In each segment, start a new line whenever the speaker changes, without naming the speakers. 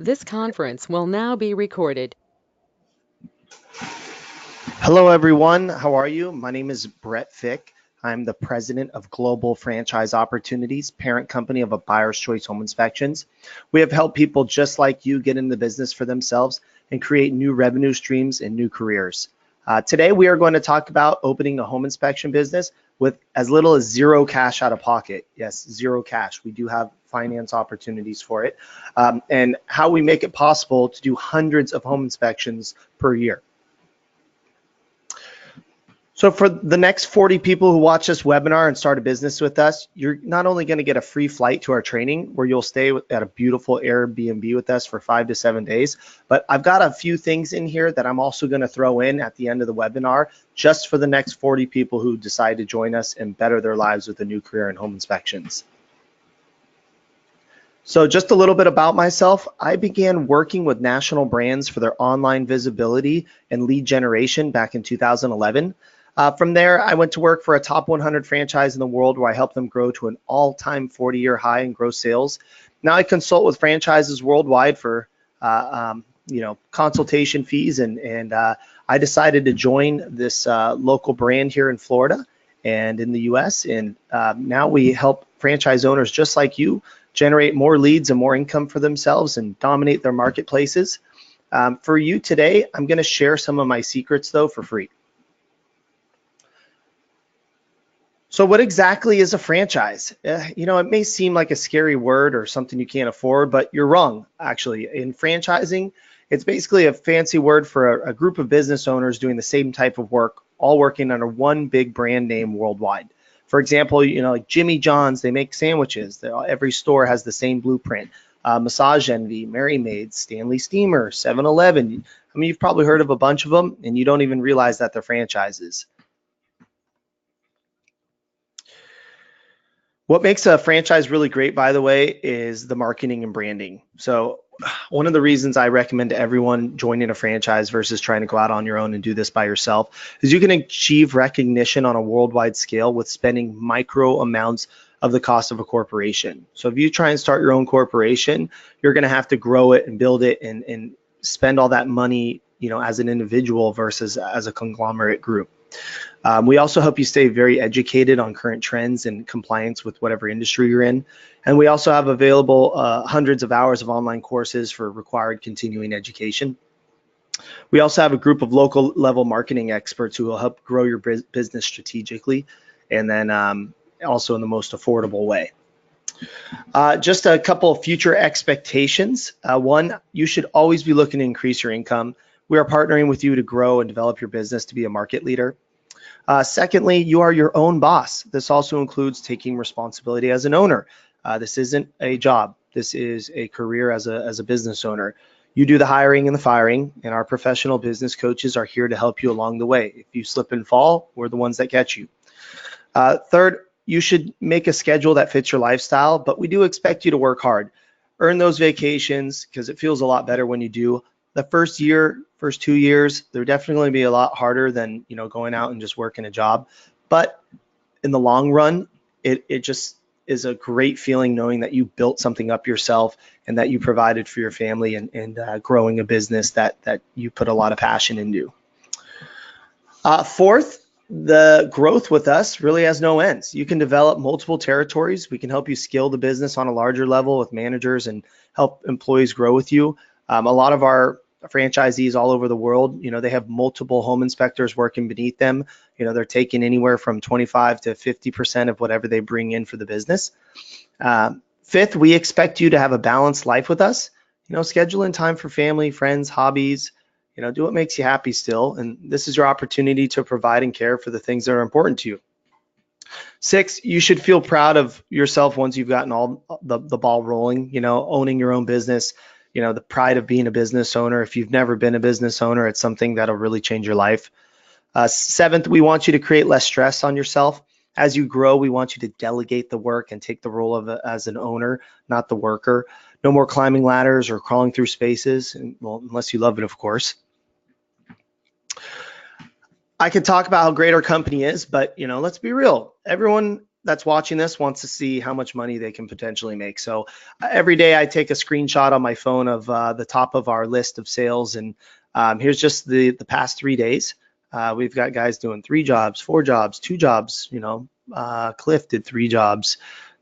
This conference will now be recorded.
Hello, everyone. How are you? My name is Brett Fick. I'm the president of Global Franchise Opportunities, parent company of a Buyer's Choice Home Inspections. We have helped people just like you get in the business for themselves and create new revenue streams and new careers. Today, we are going to talk about opening a home inspection business with as little as zero cash out of pocket. Yes, zero cash. We do have finance opportunities for it, and how we make it possible to do hundreds of home inspections per year. So for the next 40 people who watch this webinar and start a business with us, you're not only going to get a free flight to our training where you'll stay at a beautiful Airbnb with us for 5 to 7 days, but I've got a few things in here that I'm also going to throw in at the end of the webinar just for the next 40 people who decide to join us and better their lives with a new career in home inspections. So just a little bit about myself. I began working with national brands for their online visibility and lead generation back in 2011. From there, I went to work for a top 100 franchise in the world where I helped them grow to an all-time 40-year high in gross sales. Now I consult with franchises worldwide for consultation fees, and I decided to join this local brand here in Florida and in the US. And now we help franchise owners just like you generate more leads and more income for themselves and dominate their marketplaces. For you today, I'm going to share some of my secrets though for free. So what exactly is a franchise? It may seem like a scary word or something you can't afford, but you're wrong, actually. In franchising, it's basically a fancy word for a group of business owners doing the same type of work, all working under one big brand name worldwide. For example, like Jimmy John's, they make sandwiches. Every store has the same blueprint. Massage Envy, Merry Maids, Stanley Steamer, 7-Eleven. I mean, you've probably heard of a bunch of them, and you don't even realize that they're franchises. What makes a franchise really great, by the way, is the marketing and branding. So one of the reasons I recommend to everyone joining a franchise versus trying to go out on your own and do this by yourself is you can achieve recognition on a worldwide scale with spending micro amounts of the cost of a corporation. So if you try and start your own corporation, you're going to have to grow it and build it and spend all that money, as an individual versus as a conglomerate group. We also help you stay very educated on current trends and compliance with whatever industry you're in. And we also have available hundreds of hours of online courses for required continuing education. We also have a group of local level marketing experts who will help grow your business strategically and then also in the most affordable way. Just a couple of future expectations. One, you should always be looking to increase your income. We are partnering with you to grow and develop your business to be a market leader. Secondly, you are your own boss. This also includes taking responsibility as an owner. This isn't a job. This is a career as a business owner. You do the hiring and the firing, and our professional business coaches are here to help you along the way. If you slip and fall, we're the ones that catch you. Third, you should make a schedule that fits your lifestyle, but we do expect you to work hard. Earn those vacations because it feels a lot better when you do. The first 2 years, they're definitely going to be a lot harder than going out and just working a job. But in the long run, it just is a great feeling knowing that you built something up yourself and that you provided for your family and growing a business that you put a lot of passion into. Fourth, the growth with us really has no ends. You can develop multiple territories. We can help you scale the business on a larger level with managers and help employees grow with you. A lot of our franchisees all over the world, they have multiple home inspectors working beneath them. They're taking anywhere from 25 to 50% of whatever they bring in for the business. Fifth, we expect you to have a balanced life with us. Schedule in time for family, friends, hobbies. Do what makes you happy still. And this is your opportunity to provide and care for the things that are important to you. Six, you should feel proud of yourself once you've gotten all the ball rolling, owning your own business. The pride of being a business owner. If you've never been a business owner, it's something that'll really change your life. Seventh, we want you to create less stress on yourself. As you grow, we want you to delegate the work and take the role of as an owner, not the worker. No more climbing ladders or crawling through spaces, well, unless you love it, of course. I could talk about how great our company is, but let's be real. Everyone that's watching this wants to see how much money they can potentially make. So every day I take a screenshot on my phone of the top of our list of sales, and here's just the past 3 days. We've got guys doing 3 jobs, 4 jobs, 2 jobs. Cliff did 3 jobs.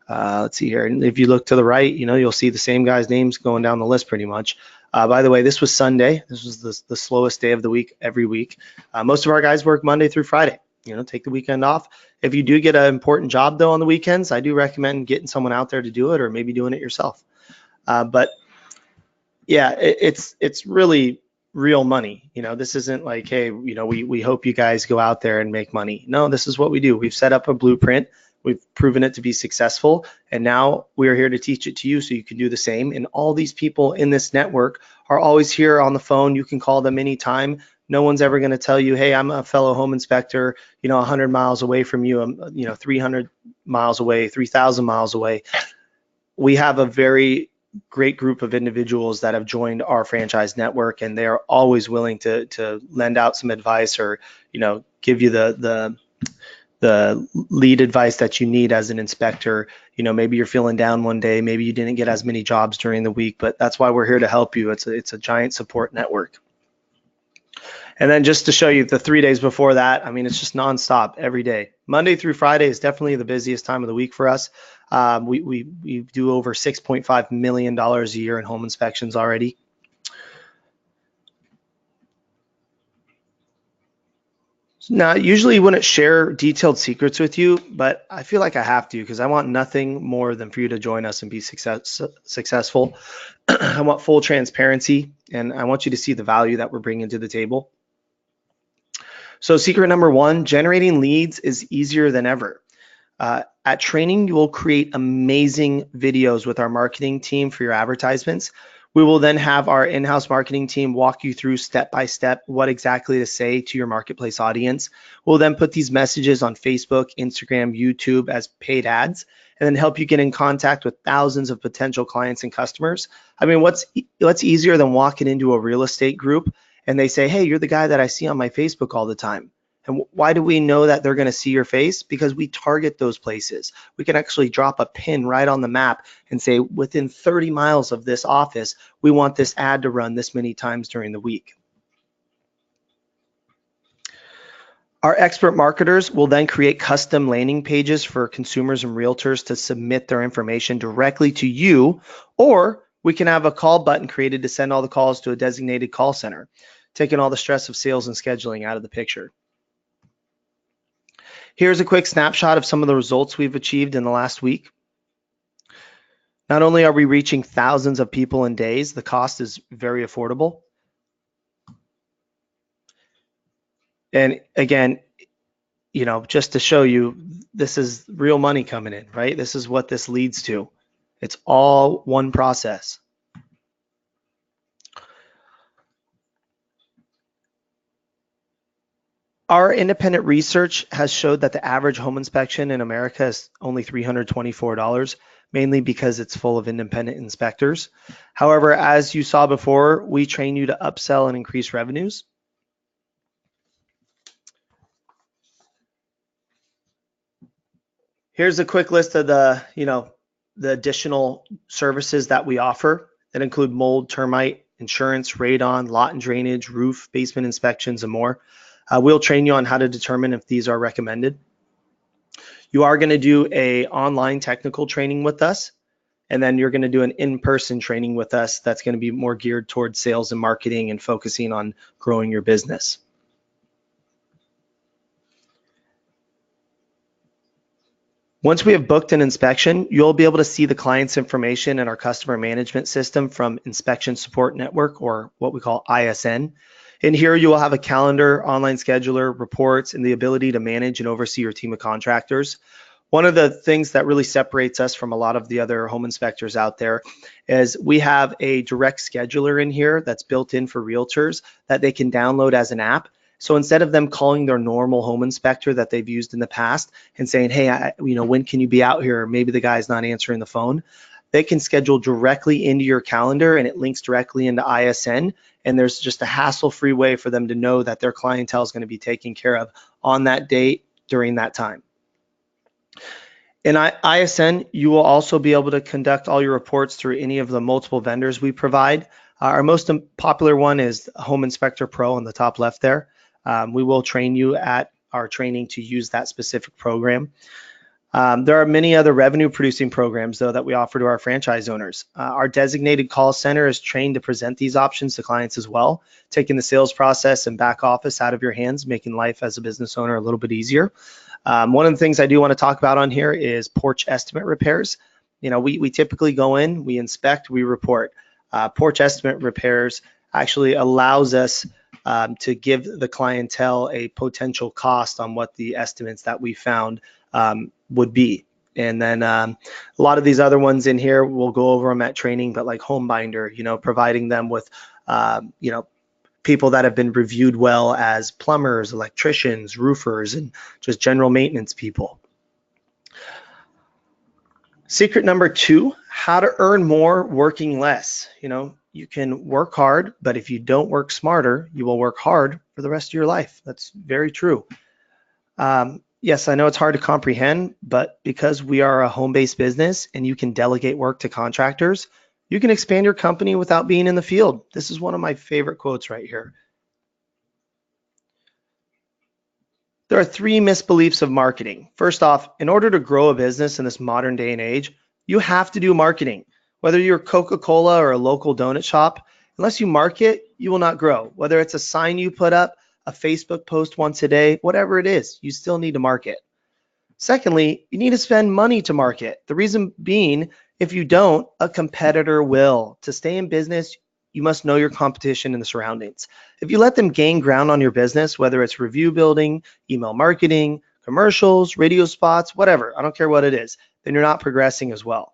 Let's see here. And if you look to the right, you'll see the same guys' names going down the list pretty much. By the way, this was Sunday. This was the slowest day of the week every week. Most of our guys work Monday through Friday. Take the weekend off. If you do get an important job though on the weekends, I do recommend getting someone out there to do it, or maybe doing it yourself. But yeah, it's really real money. This isn't like, hey, we hope you guys go out there and make money. No, this is what we do. We've set up a blueprint. We've proven it to be successful, and now we're here to teach it to you so you can do the same. And all these people in this network are always here on the phone. You can call them anytime. No one's ever going to tell you, hey, I'm a fellow home inspector, 100 miles away from you. I'm, 300 miles away, 3,000 miles away. We have a very great group of individuals that have joined our franchise network, and they are always willing to lend out some advice, or give you the lead advice that you need as an inspector. Maybe you're feeling down one day, maybe you didn't get as many jobs during the week, but that's why we're here to help you. It's a giant support network. And then just to show you the 3 days before that, it's just nonstop every day. Monday through Friday is definitely the busiest time of the week for us. We do over $6.5 million a year in home inspections already. Now, usually wouldn't share detailed secrets with you, but I feel like I have to, because I want nothing more than for you to join us and be successful. I want full transparency, and I want you to see the value that we're bringing to the table. So secret number 1, generating leads is easier than ever. At training, you will create amazing videos with our marketing team for your advertisements. We will then have our in-house marketing team walk you through step by step what exactly to say to your marketplace audience. We'll then put these messages on Facebook, Instagram, YouTube as paid ads, and then help you get in contact with thousands of potential clients and customers. What's easier than walking into a real estate group and they say, hey, you're the guy that I see on my Facebook all the time. And why do we know that they're going to see your face? Because we target those places. We can actually drop a pin right on the map and say, within 30 miles of this office, we want this ad to run this many times during the week. Our expert marketers will then create custom landing pages for consumers and realtors to submit their information directly to you, or we can have a call button created to send all the calls to a designated call center, taking all the stress of sales and scheduling out of the picture. Here's a quick snapshot of some of the results we've achieved in the last week. Not only are we reaching thousands of people in days, the cost is very affordable. And again, just to show you, this is real money coming in, right? This is what this leads to. It's all one process. Our independent research has showed that the average home inspection in America is only $324, mainly because it's full of independent inspectors. However, as you saw before, we train you to upsell and increase revenues. Here's a quick list of the additional services that we offer that include mold, termite, insurance, radon, lot and drainage, roof, basement inspections, and more. We'll train you on how to determine if these are recommended. You are going to do an online technical training with us, and then you're going to do an in-person training with us that's going to be more geared towards sales and marketing and focusing on growing your business. Once we have booked an inspection, you'll be able to see the client's information in our customer management system from Inspection Support Network, or what we call ISN. In here, you will have a calendar, online scheduler, reports, and the ability to manage and oversee your team of contractors. One of the things that really separates us from a lot of the other home inspectors out there is we have a direct scheduler in here that's built in for realtors that they can download as an app. So instead of them calling their normal home inspector that they've used in the past and saying, hey, when can you be out here? Or maybe the guy's not answering the phone. They can schedule directly into your calendar, and it links directly into ISN. And there's just a hassle-free way for them to know that their clientele is going to be taken care of on that date during that time. In ISN, you will also be able to conduct all your reports through any of the multiple vendors we provide. Our most popular one is Home Inspector Pro on the top left there. We will train you at our training to use that specific program. There are many other revenue producing programs though that we offer to our franchise owners. Our designated call center is trained to present these options to clients as well, taking the sales process and back office out of your hands, making life as a business owner a little bit easier. One of the things I do want to talk about on here is porch estimate repairs. You know, we typically go in, we inspect, we report. Porch estimate repairs actually allows us to give the clientele a potential cost on what the estimates that we found would be. And then a lot of these other ones in here, we'll go over them at training, but like Home Binder, you know, providing them with, you know, people that have been reviewed well as plumbers, electricians, roofers, and just general maintenance people. Secret number 2, how to earn more working less. You know, you can work hard, but if you don't work smarter, you will work hard for the rest of your life. That's very true. Yes, I know it's hard to comprehend, but because we are a home-based business and you can delegate work to contractors, you can expand your company without being in the field. This is one of my favorite quotes right here. There are 3 misbeliefs of marketing. First off, in order to grow a business in this modern day and age, you have to do marketing. Whether you're Coca-Cola or a local donut shop, unless you market, you will not grow. Whether it's a sign you put up, a Facebook post once a day, whatever it is, you still need to market. Secondly, you need to spend money to market. The reason being, if you don't, a competitor will. To stay in business, you must know your competition and the surroundings. If you let them gain ground on your business, whether it's review building, email marketing, commercials, radio spots, whatever, I don't care what it is, then you're not progressing as well.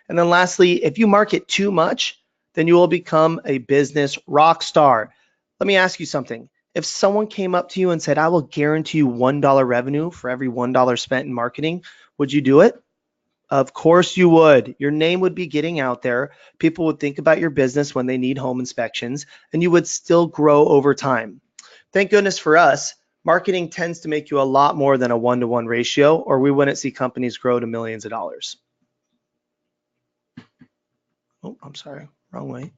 And then lastly, if you market too much, then you will become a business rock star. Let me ask you something. If someone came up to you and said, I will guarantee you $1 revenue for every $1 spent in marketing, would you do it? Of course you would. Your name would be getting out there. People would think about your business when they need home inspections, and you would still grow over time. Thank goodness for us, marketing tends to make you a lot more than a 1-to-1 ratio, or we wouldn't see companies grow to millions of dollars. Oh, I'm sorry, wrong way.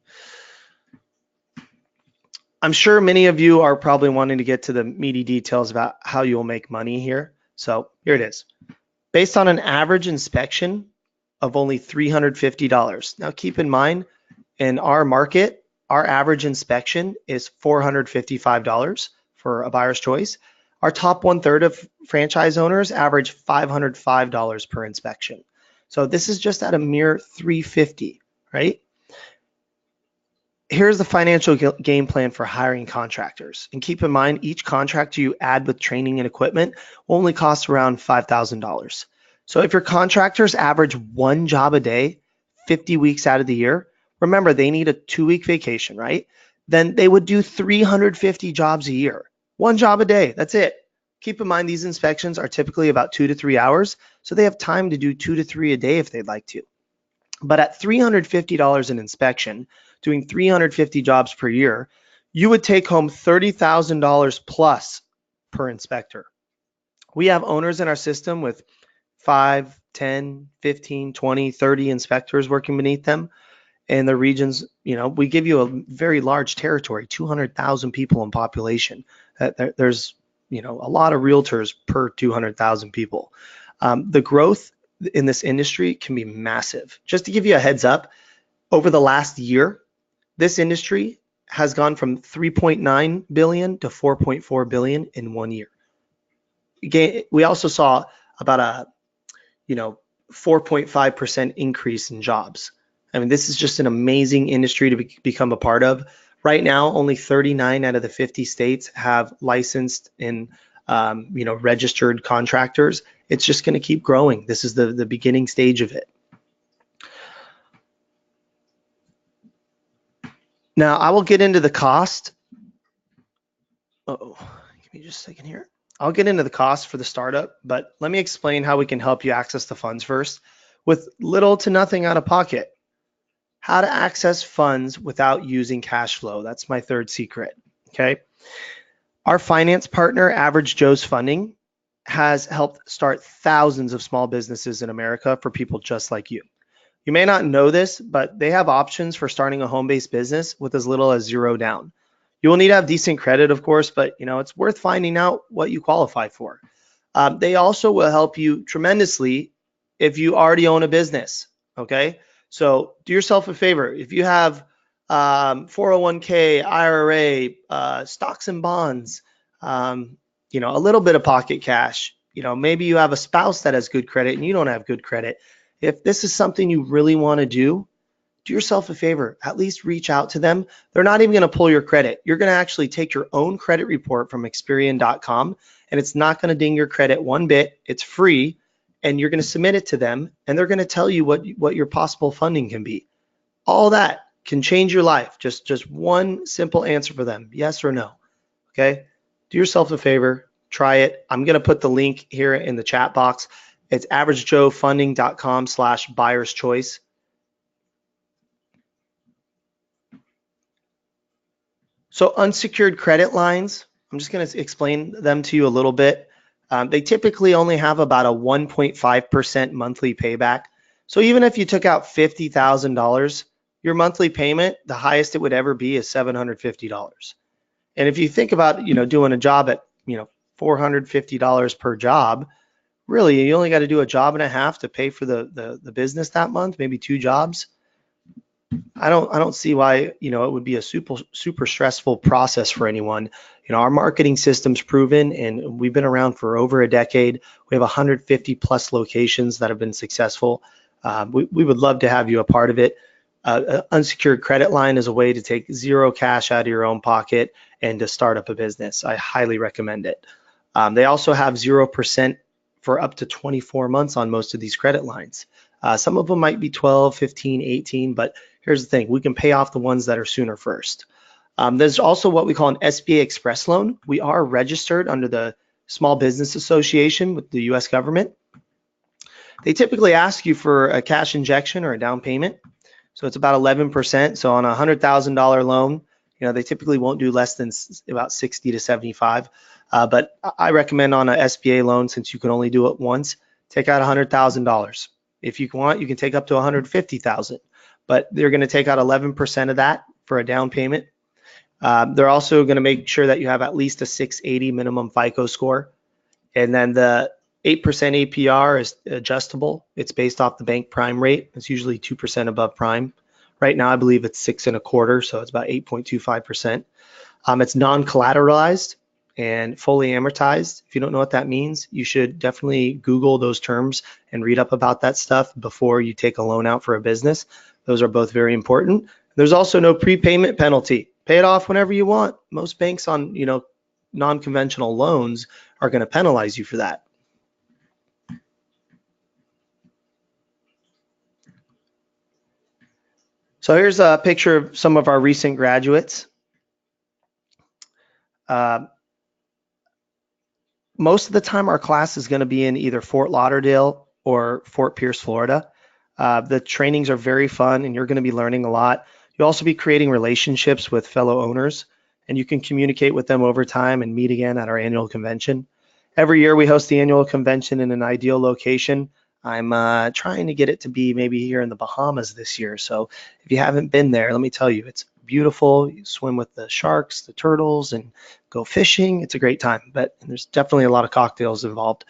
I'm sure many of you are probably wanting to get to the meaty details about how you'll make money here. So here it is. Based on an average inspection of only $350. Now keep in mind, in our market, our average inspection is $455 for a buyer's choice. Our top 1/3 of franchise owners average $505 per inspection. So this is just at a mere $350, right? Here's the financial game plan for hiring contractors. And keep in mind, each contractor you add with training and equipment only costs around $5,000. So if your contractors average 1 job a day, 50 weeks out of the year, remember they need a 2-week vacation, right? Then they would do 350 jobs a year. 1 job a day, that's it. Keep in mind, these inspections are typically about 2 to 3 hours, so they have time to do 2 to 3 a day if they'd like to. But at $350 an inspection, doing 350 jobs per year, you would take home $30,000 plus per inspector. We have owners in our system with 5, 10, 15, 20, 30 inspectors working beneath them. And the regions, you know, we give you a very large territory, 200,000 people in population. There's, you know, a lot of realtors per 200,000 people. The growth in this industry can be massive. Just to give you a heads up, over the last year, this industry has gone from 3.9 billion to 4.4 billion in 1 year. We also saw about a 4.5% increase in jobs. I mean, this is just an amazing industry to become a part of. Right now, only 39 out of the 50 states have licensed and registered contractors. It's just going to keep growing. This is the beginning stage of it. Now, I will get into the cost. Give me just a second here. I'll get into the cost for the startup, but let me explain how we can help you access the funds first with little to nothing out of pocket. How to access funds without using cash flow. That's my third secret, okay? Our finance partner, Average Joe's Funding, has helped start thousands of small businesses in America for people just like you. You may not know this, but they have options for starting a home-based business with as little as zero down. You will need to have decent credit, of course, but it's worth finding out what you qualify for. They also will help you tremendously if you already own a business. Okay, so do yourself a favor. If you have 401k, IRA, stocks and bonds, a little bit of pocket cash. Maybe you have a spouse that has good credit and you don't have good credit. If this is something you really want to do yourself a favor, at least reach out to them. They're not even going to pull your credit. You're going to actually take your own credit report from Experian.com, and it's not going to ding your credit one bit. It's free, and you're going to submit it to them, and they're going to tell you what your possible funding can be. All that can change your life. Just one simple answer for them, yes or no. Okay? Do yourself a favor, try it. I'm going to put the link here in the chat box. It's averagejoefunding.com/buyer's choice. So unsecured credit lines, I'm just going to explain them to you a little bit. They typically only have about a 1.5% monthly payback. So even if you took out $50,000, your monthly payment, the highest it would ever be is $750. And if you think about, doing a job at, $450 per job, really, you only got to do a job and a half to pay for the business that month, maybe 2 jobs. I don't see why it would be a super stressful process for anyone. Our marketing system's proven, and we've been around for over a decade. We have 150 plus locations that have been successful. We would love to have you a part of it. Unsecured credit line is a way to take zero cash out of your own pocket and to start up a business. I highly recommend it. They also have 0% for up to 24 months on most of these credit lines. Some of them might be 12, 15, 18, but here's the thing, we can pay off the ones that are sooner first. There's also what we call an SBA Express loan. We are registered under the Small Business Association with the US government. They typically ask you for a cash injection or a down payment. So it's about 11%. So on a $100,000 loan, they typically won't do less than about 60 to 75. But I recommend on an SBA loan, since you can only do it once, take out $100,000. If you want, you can take up to $150,000, but they're going to take out 11% of that for a down payment. They're also going to make sure that you have at least a 680 minimum FICO score. And then the 8% APR is adjustable. It's based off the bank prime rate. It's usually 2% above prime. Right now, I believe it's 6.25, so it's about 8.25%. It's non-collateralized and fully amortized. If you don't know what that means, you should definitely Google those terms and read up about that stuff before you take a loan out for a business. Those are both very important. There's also no prepayment penalty. Pay it off whenever you want. Most banks on non-conventional loans are going to penalize you for that. So here's a picture of some of our recent graduates. Most of the time our class is going to be in either Fort Lauderdale or Fort Pierce, Florida. The trainings are very fun and you're going to be learning a lot. You'll also be creating relationships with fellow owners, and you can communicate with them over time and meet again at our annual convention. Every year we host the annual convention in an ideal location. I'm trying to get it to be maybe here in the Bahamas this year. So if you haven't been there, let me tell you, it's beautiful. You swim with the sharks, the turtles, and go fishing. It's a great time, but there's definitely a lot of cocktails involved.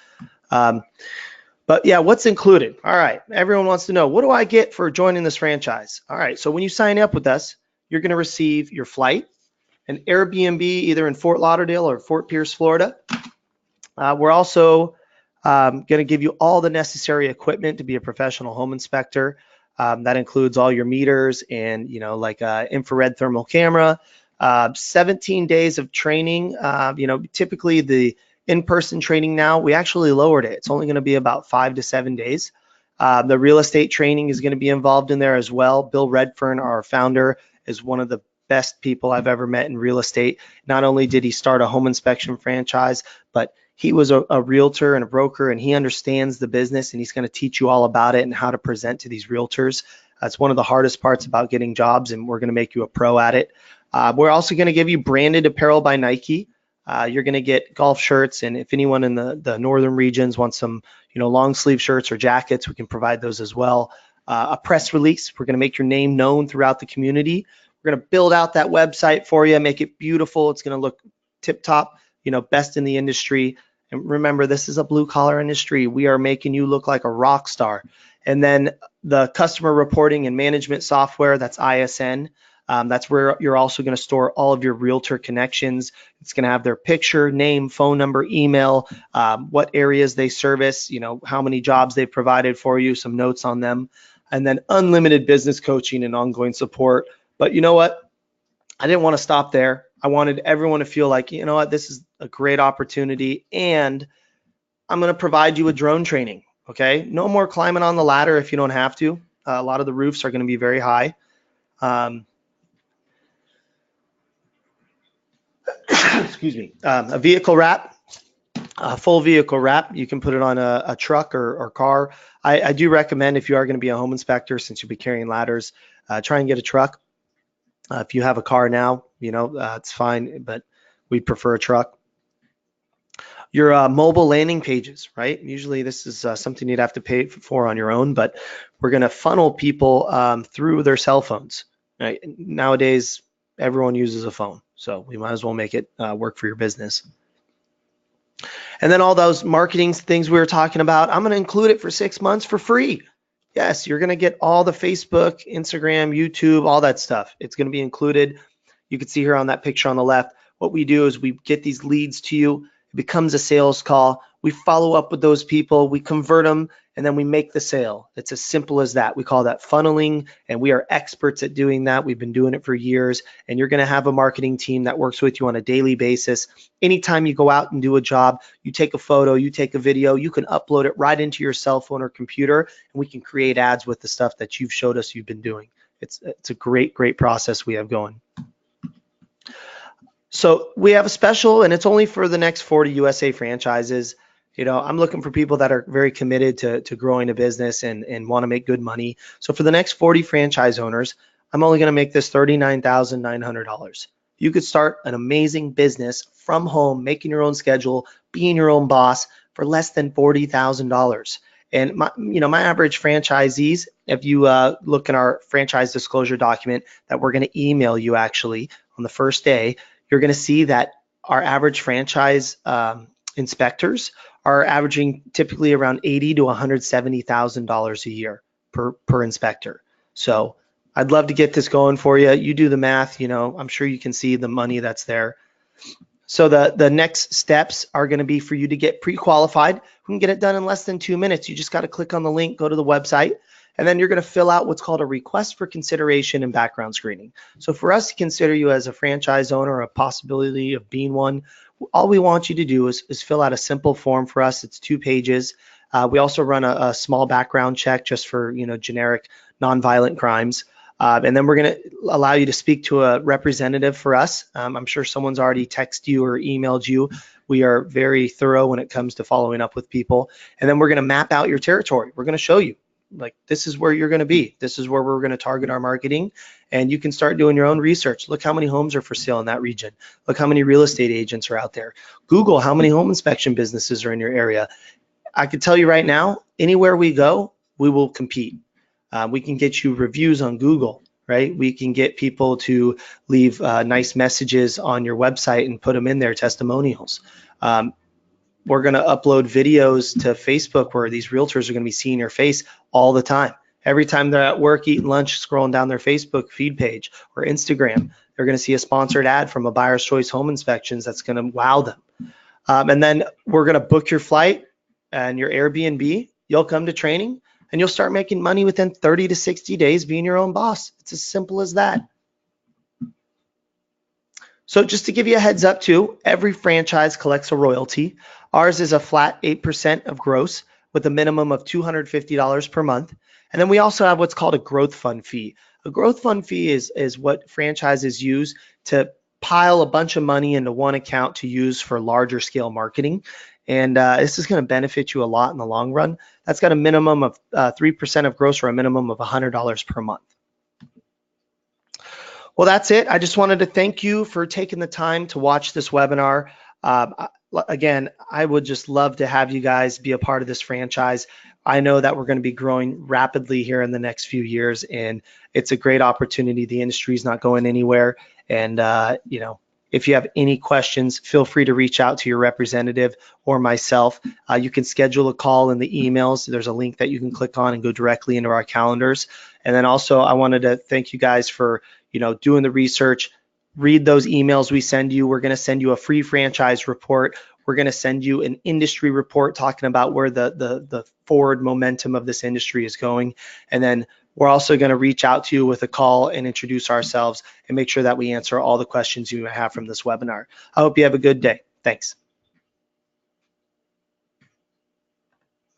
But yeah, what's included? All right, everyone wants to know, what do I get for joining this franchise? All right, so when you sign up with us, you're going to receive your flight, an Airbnb either in Fort Lauderdale or Fort Pierce, Florida. We're also going to give you all the necessary equipment to be a professional home inspector. That includes all your meters and, like infrared thermal camera, 17 days of training. Typically the in-person training now, we actually lowered it. It's only going to be about 5 to 7 days. The real estate training is going to be involved in there as well. Bill Redfern, our founder, is one of the best people I've ever met in real estate. Not only did he start a home inspection franchise, but he was a realtor and a broker, and he understands the business, and he's going to teach you all about it and how to present to these realtors. That's one of the hardest parts about getting jobs, and we're going to make you a pro at it. We're also going to give you branded apparel by Nike. You're going to get golf shirts, and if anyone in the northern regions wants some, long sleeve shirts or jackets, we can provide those as well. A press release. We're going to make your name known throughout the community. We're going to build out that website for you, make it beautiful. It's going to look tip top, best in the industry. And remember, this is a blue collar industry. We are making you look like a rock star. And then the customer reporting and management software, that's ISN. That's where you're also going to store all of your realtor connections. It's going to have their picture, name, phone number, email, what areas they service, how many jobs they've provided for you, some notes on them, and then unlimited business coaching and ongoing support. But you know what? I didn't want to stop there. I wanted everyone to feel like, this is a great opportunity, and I'm going to provide you with drone training. Okay, no more climbing on the ladder if you don't have to. A lot of the roofs are going to be very high. Excuse me. A vehicle wrap, a full vehicle wrap. You can put it on a truck or car. I do recommend, if you are going to be a home inspector, since you'll be carrying ladders, try and get a truck. If you have a car now, it's fine, but we prefer a truck. Your mobile landing pages, right? Usually this is something you'd have to pay for on your own, but we're going to funnel people through their cell phones. Right? Nowadays, everyone uses a phone, so we might as well make it work for your business. And then all those marketing things we were talking about, I'm going to include it for 6 months for free. Yes, you're going to get all the Facebook, Instagram, YouTube, all that stuff. It's going to be included. You can see here on that picture on the left, what we do is we get these leads to you. It becomes a sales call. We follow up with those people, we convert them, and then we make the sale. It's as simple as that. We call that funneling, and we are experts at doing that. We've been doing it for years, and you're going to have a marketing team that works with you on a daily basis. Anytime you go out and do a job, you take a photo, you take a video, you can upload it right into your cell phone or computer, and we can create ads with the stuff that you've showed us you've been doing. It's a great process we have going. So we have a special, and it's only for the next 40 USA franchises. I'm looking for people that are very committed to growing a business and want to make good money. So for the next 40 franchise owners, I'm only going to make this $39,900. You could start an amazing business from home, making your own schedule, being your own boss for less than $40,000. And my average franchisees, if you look in our franchise disclosure document that we're going to email you actually on the first day, you're going to see that our average franchise inspectors are averaging typically around $80,000 to $170,000 a year per inspector. So I'd love to get this going for you. You do the math, I'm sure you can see the money that's there. So the next steps are going to be for you to get pre-qualified. We can get it done in less than 2 minutes. You just got to click on the link, go to the website, and then you're going to fill out what's called a request for consideration and background screening. So for us to consider you as a franchise owner or a possibility of being one, all we want you to do is fill out a simple form for us. It's 2 pages. We also run a small background check just for generic nonviolent crimes. And then we're going to allow you to speak to a representative for us. I'm sure someone's already texted you or emailed you. We are very thorough when it comes to following up with people. And then we're going to map out your territory. We're going to show you, like, this is where you're going to be. This is where we're going to target our marketing. And you can start doing your own research. Look how many homes are for sale in that region. Look how many real estate agents are out there. Google how many home inspection businesses are in your area. I can tell you right now, anywhere we go, we will compete. We can get you reviews on Google, right? We can get people to leave nice messages on your website and put them in there, testimonials. We're going to upload videos to Facebook where these realtors are going to be seeing your face all the time. Every time they're at work, eating lunch, scrolling down their Facebook feed page or Instagram, they're going to see a sponsored ad from a Buyer's Choice Home Inspections that's going to wow them. And then we're going to book your flight and your Airbnb. You'll come to training and you'll start making money within 30 to 60 days being your own boss. It's as simple as that. So just to give you a heads up too, every franchise collects a royalty. Ours is a flat 8% of gross with a minimum of $250 per month. And then we also have what's called a growth fund fee. A growth fund fee is what franchises use to pile a bunch of money into one account to use for larger scale marketing. And this is going to benefit you a lot in the long run. That's got a minimum of 3% of gross or a minimum of $100 per month. Well, that's it. I just wanted to thank you for taking the time to watch this webinar. Again, I would just love to have you guys be a part of this franchise. I know that we're going to be growing rapidly here in the next few years, and it's a great opportunity. The industry is not going anywhere. And, if you have any questions, feel free to reach out to your representative or myself. You can schedule a call in the emails. There's a link that you can click on and go directly into our calendars. And then also, I wanted to thank you guys for, doing the research. Read those emails we send you. We're going to send you a free franchise report. We're going to send you an industry report talking about where the forward momentum of this industry is going. And then we're also going to reach out to you with a call and introduce ourselves and make sure that we answer all the questions you have from this webinar. I hope you have a good day. Thanks.